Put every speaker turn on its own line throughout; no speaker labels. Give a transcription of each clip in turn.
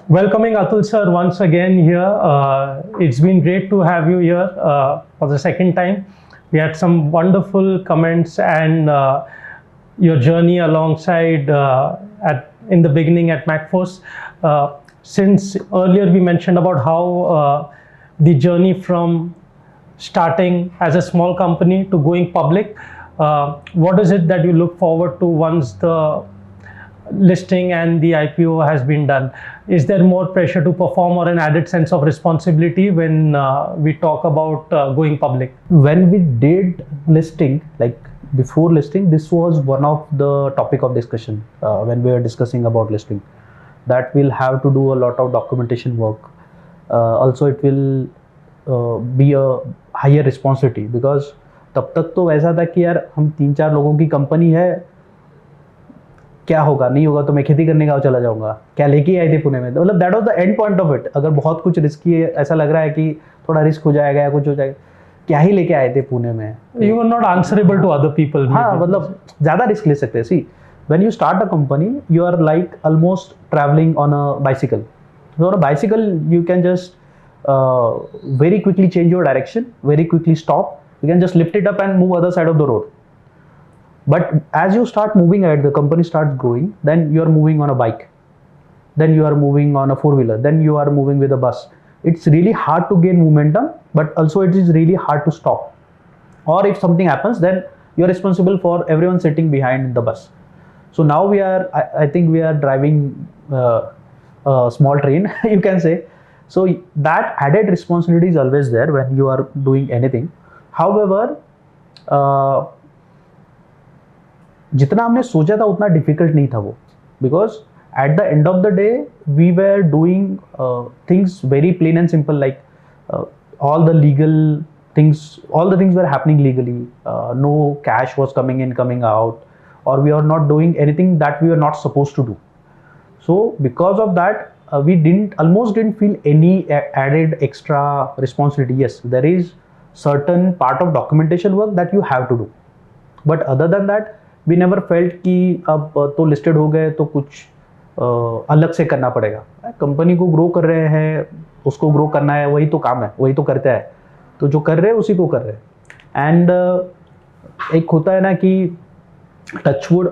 Welcoming Atul sir once again here. It's been great to have you here for the second time. We had some wonderful comments and your journey alongside in the beginning at Macfos. Since earlier we mentioned about how the journey from starting as a small company to going public, what is it that you look forward to once the listing and the IPO has been done? Is there more pressure to perform or an added sense of responsibility when we talk about going public?
When we did listing, like before listing, this was one of the topic of discussion when we were discussing about listing, that we'll have to do a lot of documentation work. Also it will be a higher responsibility, because तब तक तो ऐसा था कि यार हम 3-4 लोगों की कंपनी है, क्या होगा नहीं होगा तो मैं खेती करने का चला जाऊंगा, क्या लेके आए थे पुणे में, मतलब that was the end point of it. अगर बहुत कुछ रिस्की है, ऐसा लग रहा है कि थोड़ा रिस्क हो जाएगा या कुछ हो जाएगा, क्या ही लेके आए थे पुणे में.
You are not answerable to other people.
हाँ, मतलब ज़्यादा रिस्क ले सकते हैं. सी, when you start a company, you are like almost traveling on a bicycle. So on a bicycle, you can just very quickly change your direction, very quickly stop. You can just lift it up and move other side of the road. But as you start moving ahead, the company starts growing, then you are moving on a bike, then you are moving on a 4-wheeler, then you are moving with a bus. It's really hard to gain momentum, but also it is really hard to stop. Or if something happens, then you are responsible for everyone sitting behind the bus. So now we are, I think we are driving a small train, you can say. So that added responsibility is always there when you are doing anything. However, जितना हमने सोचा था उतना difficult नहीं था वो, because at the end of the day we were doing things very plain and simple, like all the legal things, all the things were happening legally. No cash was coming in, coming out, or we are not doing anything that we were not supposed to do. So because of that, we almost didn't feel any added extra responsibility. Yes, there is certain part of documentation work that you have to do, but other than that, we never felt कि अब तो listed हो गए तो कुछ अलग से करना पड़ेगा. कंपनी को ग्रो कर रहे हैं, उसको ग्रो करना है, वही तो काम है, वही तो करता है, तो जो कर रहे हैं उसी को कर रहे हैं. एंड एक होता है ना कि टचवुड,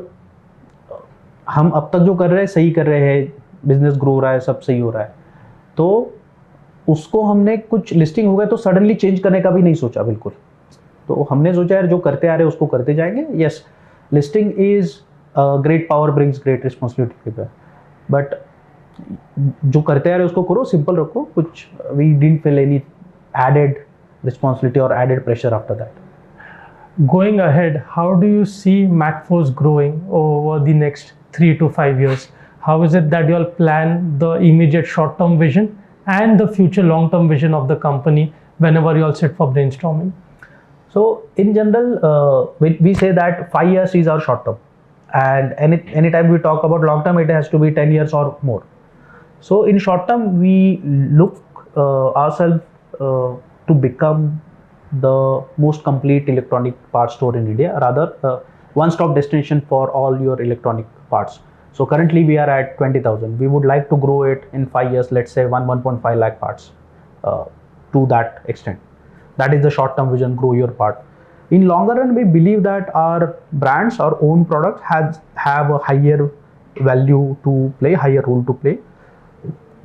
हम अब तक जो कर रहे हैं सही कर रहे हैं, बिजनेस ग्रो हो रहा है, सब सही हो रहा है, तो उसको हमने कुछ लिस्टिंग हो गया तो सडनली चेंज करने का भी नहीं सोचा बिल्कुल. तो हमने सोचा यार जो करते आ रहे हैं उसको करते जाएंगे. Yes, listing is great power brings great responsibility, but जो करते आ रहे उसको करो, सिंपल रखो, कुछ we didn't feel any added responsibility or added pressure after that.
Going ahead, how do you see Macfos growing over the next 3 to 5 years? How is it that you all plan the immediate short-term vision and the future long-term vision of the company whenever you all sit for brainstorming?
So in general, we say that 5 years is our short term, and anytime we talk about long term, it has to be 10 years or more. So in short term, we look ourselves to become the most complete electronic parts store in India, rather one-stop destination for all your electronic parts. So currently we are at 20,000. We would like to grow it in 5 years, let's say 1.5 lakh parts to that extent. That is the short-term vision, grow your part. In longer run, we believe that our brands, our own products have a higher value to play, higher role to play.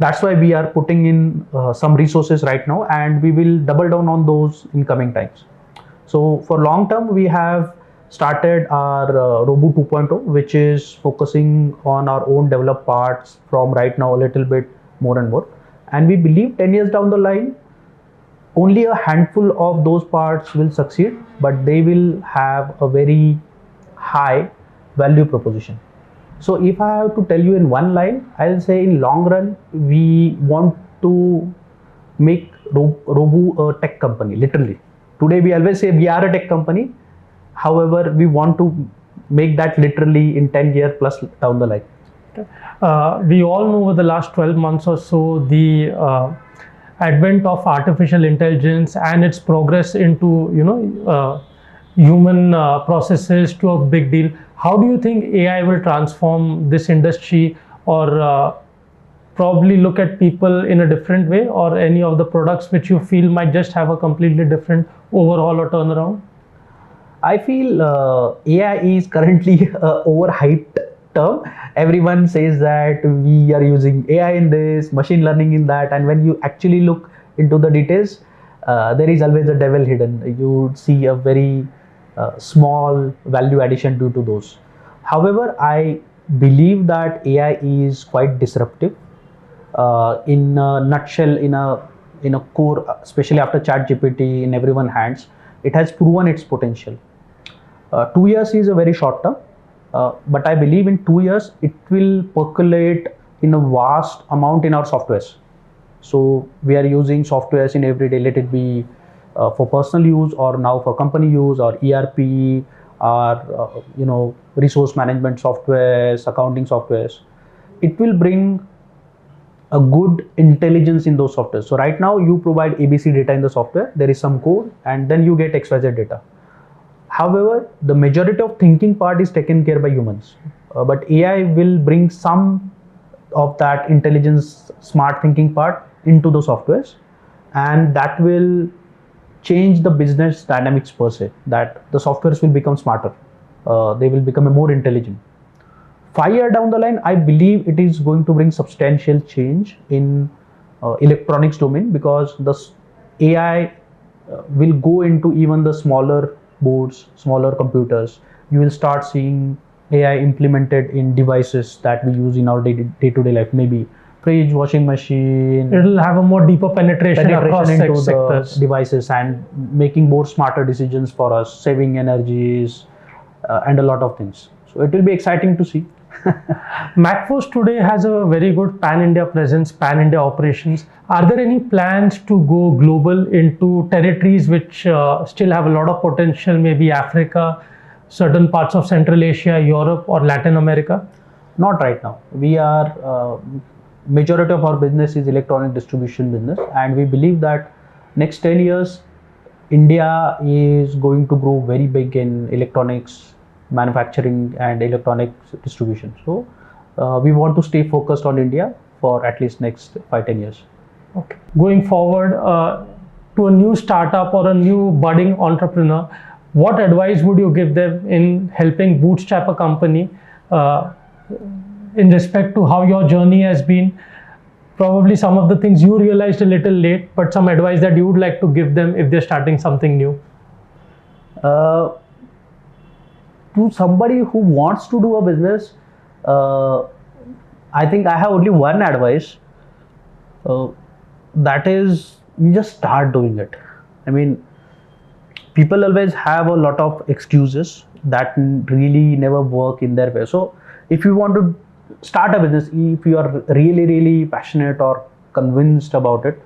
That's why we are putting in some resources right now, and we will double down on those in coming times. So for long term, we have started our Robo 2.0, which is focusing on our own developed parts from right now a little bit more and more. And we believe 10 years down the line, only a handful of those parts will succeed, but they will have a very high value proposition. So if I have to tell you in one line, I'll say in long run, we want to make Robo a tech company, literally. Today we always say we are a tech company. However, we want to make that literally in 10 years plus down the line.
We all know over the last 12 months or so, the advent of artificial intelligence and its progress into human processes to a big deal. How do you think AI will transform this industry or probably look at people in a different way, or any of the products which you feel might just have a completely different overhaul or turnaround?
I feel AI is currently a overhyped term. Everyone says that we are using AI in this, machine learning in that, and when you actually look into the details, there is always a devil hidden. You see a very small value addition due to those. However, I believe that AI is quite disruptive. In a nutshell, in a core, especially after ChatGPT in everyone's hands, it has proven its potential. 2 years is a very short term, but I believe in 2 years it will percolate in a vast amount in our softwares. So we are using softwares in every day, let it be for personal use or now for company use, or ERP, or resource management softwares, accounting softwares. It will bring a good intelligence in those softwares. So right now you provide ABC data in the software, there is some code, and then you get XYZ data. However, the majority of thinking part is taken care by humans, but AI will bring some of that intelligence, smart thinking part into the softwares, and that will change the business dynamics per se, that the softwares will become smarter, they will become more intelligent. 5 years down the line, I believe it is going to bring substantial change in electronics domain, because the AI will go into even the smaller boards, smaller computers. You will start seeing AI implemented in devices that we use in our day-to-day life, maybe fridge, washing machine.
It'll have a more deeper penetration across
into
sectors.
The devices, and making more smarter decisions for us, saving energies, and a lot of things. So it will be exciting to see.
Macfos today has a very good pan-India presence, pan-India operations. Are there any plans to go global into territories which still have a lot of potential, maybe Africa, certain parts of Central Asia, Europe, or Latin America?
Not right now. We are, majority of our business is electronic distribution business, and we believe that next 10 years, India is going to grow very big in electronics manufacturing and electronics distribution. So we want to stay focused on India for at least next 5-10 years.
Okay. Going forward to a new startup or a new budding entrepreneur, what advice would you give them in helping bootstrap a company in respect to how your journey has been? Probably some of the things you realized a little late, but some advice that you would like to give them if they're starting something new.
To somebody who wants to do a business, I think I have only one advice. That is, you just start doing it. I mean, people always have a lot of excuses that really never work in their way. So if you want to start a business, if you are really, really passionate or convinced about it,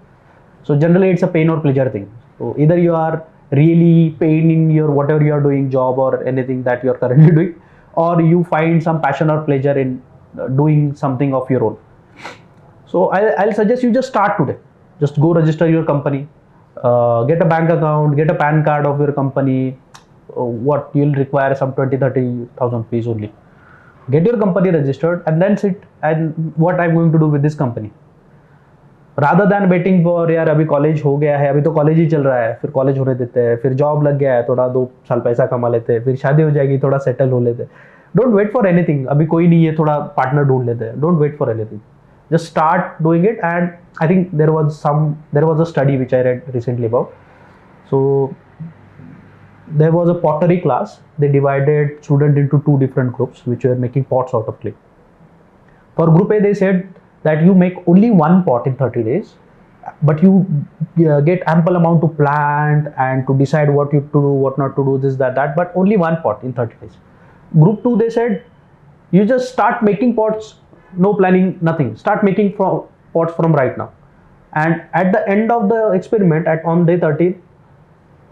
so generally it's a pain or pleasure thing. So either you are really pain in your whatever you are doing, job or anything that you are currently doing, or you find some passion or pleasure in doing something of your own. So I'll suggest you just start today. Just go register your company, get a bank account, get a PAN card of your company. What you'll require some 20,000-30,000 rupees only. Get your company registered and then sit and what I'm going to do with this company. Rather than waiting for यार अभी college हो गया है, अभी तो college ही चल रहा है, फिर कॉलेज होने देते हैं, फिर जॉब लग गया है, थोड़ा 2 साल पैसा कमा लेते हैं, फिर शादी हो जाएगी, थोड़ा सेटल हो लेते हैं. Don't wait for anything. अभी कोई नहीं है, थोड़ा पार्टनर ढूंढ लेते हैं. Don't wait for anything. Just start doing it. And I think there was a study which I read recently about. So there was a pottery class. They divided students into 2 different groups which were making pots out of clay. For group A, they said that you make only 1 pot in 30 days, but you get ample amount to plant and to decide what you to do, what not to do, this, that, but only 1 pot in 30 days. Group 2, they said, you just start making pots, no planning, nothing. Start making pots from right now. And at the end of the experiment, on day 13,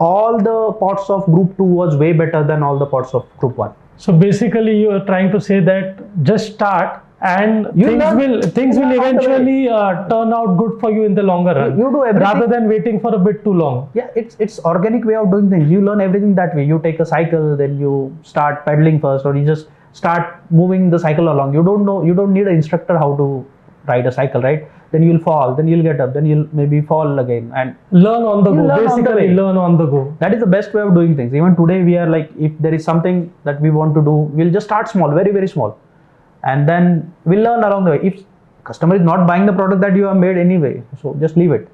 all the pots of group 2 was way better than all the pots of group 1.
So basically you are trying to say that just start, and things will eventually turn out good for you in the longer run.
You do everything
rather than waiting for a bit too long.
Yeah, it's organic way of doing things. You learn everything that way. You take a cycle, then you start pedaling first, or you just start moving the cycle along. You don't need an instructor how to ride a cycle, right? Then you'll fall, then you'll get up, then you'll maybe fall again, and
Learn on the
You
go.
learn on the
Basically,
way.
learn on the go.
that is the best way of doing things. Even today, we are like, if there is something that we want to do, we'll just start small, very, very small, and then we'll learn along the way. If customer is not buying the product that you have made anyway, so just leave it.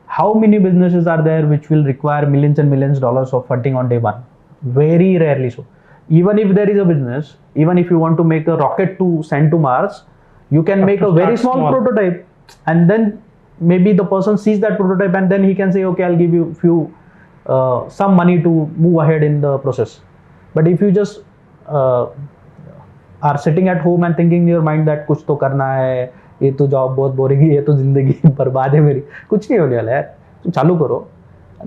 How many businesses are there which will require millions and millions of dollars of funding on day one? Very rarely so. Even if there is a business, even if you want to make a rocket to send to Mars, you can make
to
a very
start
small
small.
prototype, and then maybe the person sees that prototype, and then he can say, okay, I'll give you few some money to move ahead in the process. But if you just are sitting at home and thinking in your mind that कुछ तो करना है, ये तो job बहुत boring है, ये तो जिंदगी बर्बाद है मेरी, कुछ नहीं होने वाला यार, तुम चालू करो.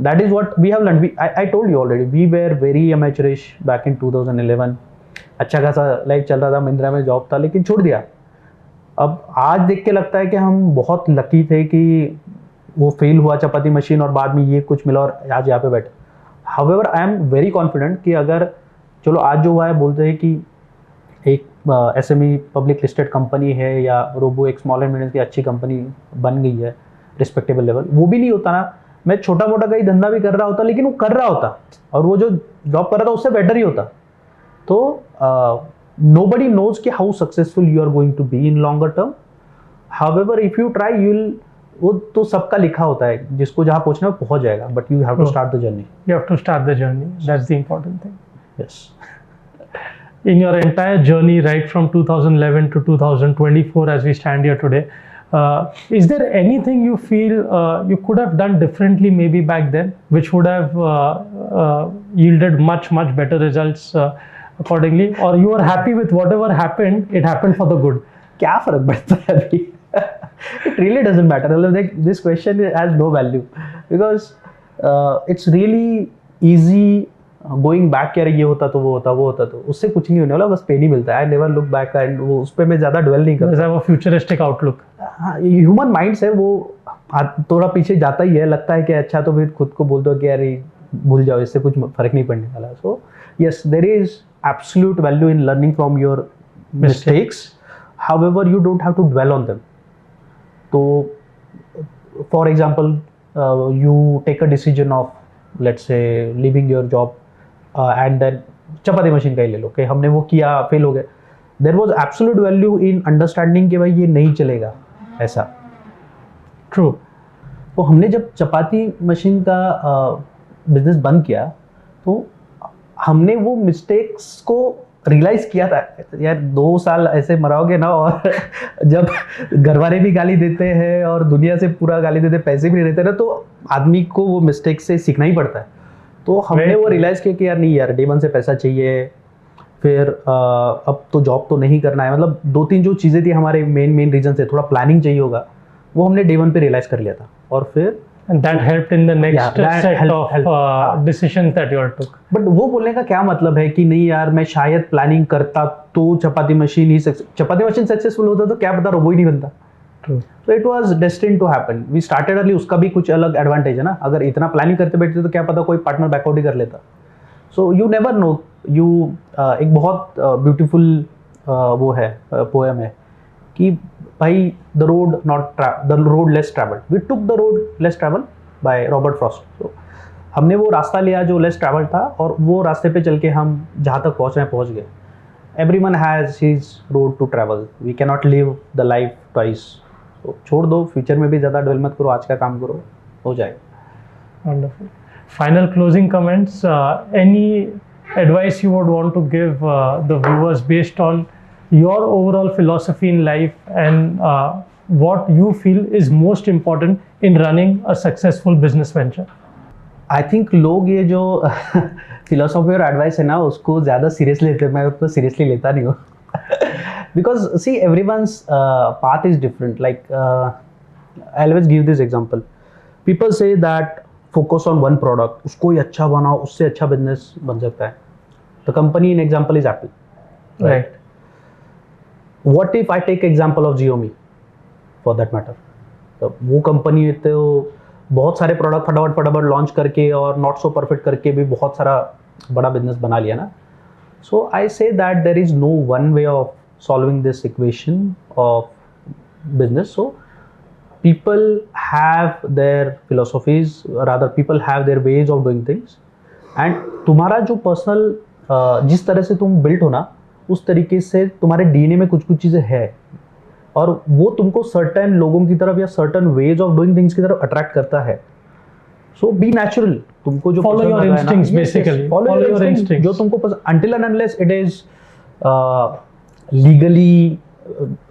That is what we have learned. I told you already, we were very amateurish back in 2011. अच्छा खासा लाइफ चल रहा था, महिंद्रा में जॉब था, लेकिन छोड़ दिया. अब आज देख के लगता है कि हम बहुत लकी थे कि वो फेल हुआ चपाती मशीन और बाद में ये कुछ मिला और आज यहाँ पे बैठे. However I am very confident कि अगर चलो आज जो हुआ है, बोलते हैं कि एक SME पब्लिक लिस्टेड कंपनी है या रोबो एक स्मॉल एंड मीडियम की अच्छी कंपनी बन गई है रिस्पेक्टेबल लेवल, वो भी नहीं होता ना, मैं छोटा मोटा कहीं धंधा भी कर रहा होता, लेकिन वो कर रहा होता और वो जो जॉब कर रहा था उससे बेटर ही होता. तो nobody knows कि how successful you are going to be in longer term. However, if you try, you'll, वो तो सबका लिखा होता है, जिसको जहाँ पहुँचना है पहुँच जाएगा, but you have to start the journey.
You have to start the journey. That's the important thing.
Yes.
In your entire journey, right from 2011 to 2024, as we stand here today, is there anything you feel you could have done differently maybe back then, which would have yielded much better results accordingly, or you are happy with whatever happened, it happened for the good?
क्या फर्क पड़ता है अभी? It really doesn't matter. Like, this question has no value because it's really easy going back. यार ये होता तो वो होता तो उससे कुछ नहीं होने वाला, बस पेन ही मिलता है. I never look back and वो उस पे मैं ज़्यादा dwell नहीं करता.
Does have a futuristic outlook?
हाँ, ह्यूमन माइंड्स है, वो थोड़ा पीछे जाता ही है, लगता है कि अच्छा, तो फिर खुद को बोल दो कि यार भूल जाओ, इससे कुछ फर्क नहीं पड़ने वाला. So yes, there is absolute value in learning from your mistakes. However, you don't have to dwell on them. तो for example, you take a decision of, let's say, leaving your job and then chapati machine का ही ले लो कि हमने वो किया, fail हो गए. There was absolute value in understanding कि भाई ये नहीं चलेगा ऐसा.
ट्रू.
तो हमने जब चपाती मशीन का बिजनेस बंद किया, तो हमने वो मिस्टेक्स को रियलाइज किया था. यार 2 साल ऐसे मराओगे ना, और जब घर वाले भी गाली देते हैं और दुनिया से पूरा गाली देते, पैसे भी नहीं देते ना, तो आदमी को वो मिस्टेक से सीखना ही पड़ता है. तो हमने वो रियलाइज किया कि यार नहीं यार, डे वन से पैसा चाहिए, फिर अब तो जॉब तो नहीं करना है. मतलब 2-3 जो चीज़ें थी हमारे मेन रीजन से, थोड़ा प्लानिंग चाहिए होगा, वो हमने डे वन पे रियलाइज कर लिया था. और फिर
And that helped in the next set of decisions that you all took.
But वो बोलने का क्या मतलब है कि नहीं यार, मैं शायद प्लानिंग करता तो चपाती मशीन सक्सेसफुल होता, तो क्या पता रोबो ही नहीं बनता. तो it was destined to happen. We started early. उसका भी कुछ अलग एडवांटेज है ना, अगर इतना प्लानिंग करते बैठते तो क्या पता कोई पार्टनर बैकआउट ही कर लेता. So you never know. You एक बहुत ब्यूटीफुल वो है, पोएम है कि भाई, the road less travelled, we took the road less travel by Robert Frost. तो हमने वो रास्ता लिया जो लेस ट्रैवल था, और वो रास्ते पे चल के हम जहाँ तक पहुँचना है पहुँच गए. Everyone has his road to travel. We can not live the life twice. तो छोड़ दो, फ्यूचर में भी ज़्यादा डवेल मत करो, आज का काम करो, हो जाएगा.
Wonderful. Final closing comments. Any advice you would want to give the viewers based on your overall philosophy in life and what you feel is most important in running a successful business venture?
I think लोग ये जो philosophy और advice है ना, उसको ज़्यादा seriously लेते हैं. मैं उसको सीरियसली लेता नहीं हूँ. Because see, everyone's path is different. Like I always give this example. People say that focus on one product, उसको ही अच्छा बनाओ, उससे अच्छा बिजनेस बन सकता है. The company in example is Apple,
Right.
What if I take example of Xiaomi for that matter? तो वो कंपनी तो बहुत सारे प्रोडक्ट फटाफट लॉन्च करके और नॉट सो परफेक्ट करके भी बहुत सारा बड़ा बिजनेस बना लिया ना. So I say that there is no one way of solving this equation of business. So people have their philosophies, rather people have their ways of doing things, and तुम्हारा जो पर्सनल जिस तरह से तुम built हो ना, उस तरीके से तुम्हारे डीएनए में कुछ कुछ चीज़ें है, और वो तुमको सर्टेन लोगों की तरफ या certain ways of doing things की तरफ अट्रैक्ट करता है. सो बी नेचुरल. तुमको जो
follow your instincts, basically.
follow your instincts. जो तुमको until and unless it is legally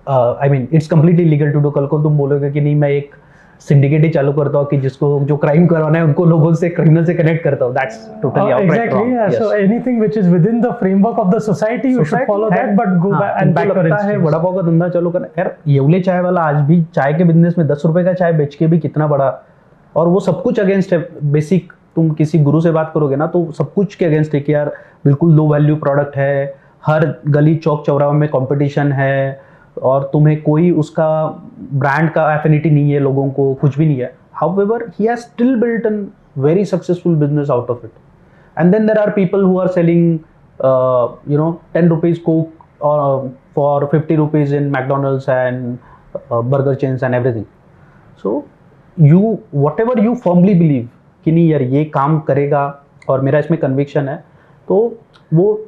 I mean it's completely legal to do. कल को तुम बोलोगे कि नहीं मैं एक सिंडिकेट ही चालू करता हूँ कि जिसको जो क्राइम करवाना है उनको लोगों से क्रिमिनल से कनेक्ट करता हूँ. That's totally outright wrong.
Exactly. So anything which is within the framework of the society, you should follow that, but go back and back your instincts.
Vada pav का धंधा चालू करना, यार येवले चाय वाला आज भी चाय के बिजनेस में 10 रुपए का चाय बेच के भी कितना बड़ा, और वो सब कुछ अगेंस्ट है. बेसिक तुम किसी गुरु से बात करोगे ना तो सब कुछ के अगेंस्ट है कि यार बिल्कुल लो वैल्यू प्रोडक्ट है, हर गली चौक चौराहे में कंपटीशन है, और तुम्हें कोई उसका ब्रांड का एफिनिटी नहीं है, लोगों को कुछ भी नहीं है. However, he has still built a very successful business out of it. And then there are people who are selling, 10 rupees Coke for 50 rupees in McDonald's and burger chains and everything. So, whatever you firmly believe कि नहीं यार ये काम करेगा और मेरा इसमें conviction है, तो वो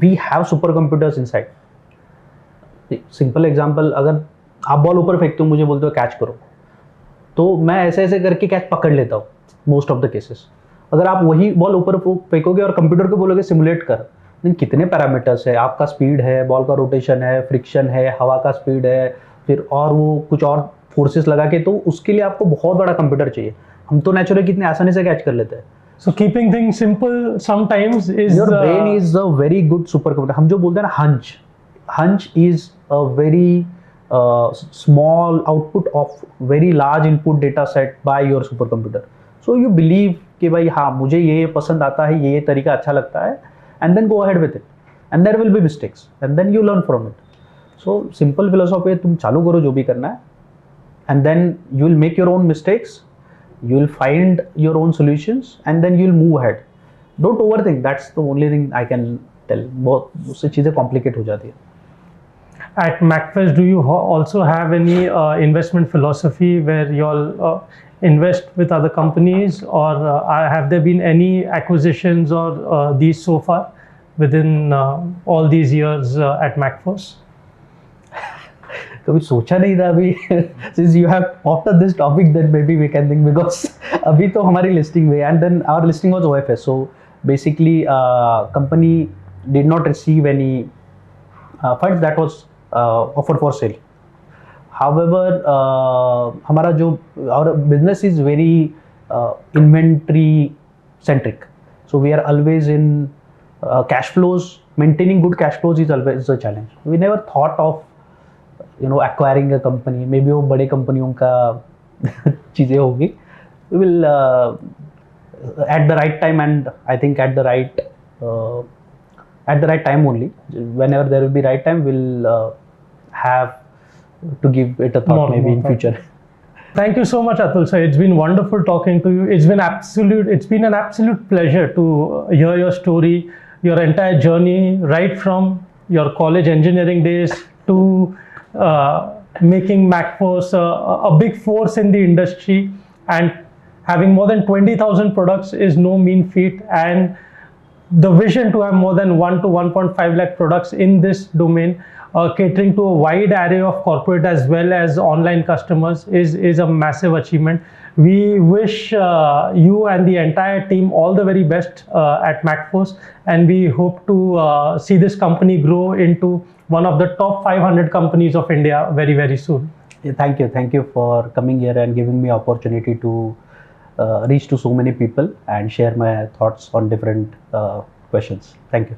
we have super computers inside. Simple example, अगर आप बॉल ऊपर फेंकते हो, मुझे बोलते हो कैच करो, तो मैं ऐसे ऐसे करके कैच पकड़ लेता हूँ मोस्ट ऑफ द केसेस. अगर आप वही बॉल ऊपर फेंकोगे और कंप्यूटर को बोलोगे सिमुलेट कर, लेकिन कितने पैरामीटर्स है, आपका स्पीड है, बॉल का रोटेशन है, फ्रिक्शन है, हवा का स्पीड है, फिर और वो कुछ और फोर्सेस लगा के, तो उसके लिए आपको बहुत बड़ा कंप्यूटर चाहिए. हम तो नेचुरली कितने आसानी से कैच कर लेते हैं.
So keeping things simple sometimes is
your brain is a very good supercomputer. हम जो बोलते हैं ना hunch is a very small output of very large input data set by your supercomputer. So you believe कि भाई हाँ मुझे ये पसंद आता है, ये तरीका अच्छा लगता है, and then go ahead with it, and there will be mistakes and then you learn from it. So simple philosophy है, तुम चालू करो जो भी करना है, and then you will make your own mistakes, you will find your own solutions, and then you will move ahead. Don't overthink. That's the only thing I can tell. बहुत उससे चीज़ें complicate हो जाती है.
At Macfos, do you also have any investment philosophy where you all invest with other companies, or have there been any acquisitions or these so far within all these years at Macfos?
कभी सोचा नहीं था अभी. Since you have opted this topic, then maybe we can think, because अभी तो हमारी listing हुई, and then our listing was OFS. So basically, company did not receive any funds that was offered for sale. However, हमारा जो our business is very inventory centric. So we are always in cash flows. Maintaining good cash flows is always a challenge. We never thought of acquiring a company. Maybe वो बड़े कंपनियों का चीज़ें होगी. We will at the right time, and I think at the right time only. Whenever there will be right time, we'll have to give it a thought maybe in future.
Thank you so much, Atul sir. It's been wonderful talking to you. It's been an absolute pleasure to hear your story, your entire journey, right from your college engineering days to making Macfos a big force in the industry, and having more than 20,000 products is no mean feat, and the vision to have more than 1 to 1.5 lakh products in this domain, catering to a wide array of corporate as well as online customers, is a massive achievement. We wish you and the entire team all the very best at Macfos, and we hope to see this company grow into one of the top 500 companies of India very, very soon.
Thank you for coming here and giving me opportunity to reach to so many people and share my thoughts on different questions. Thank you.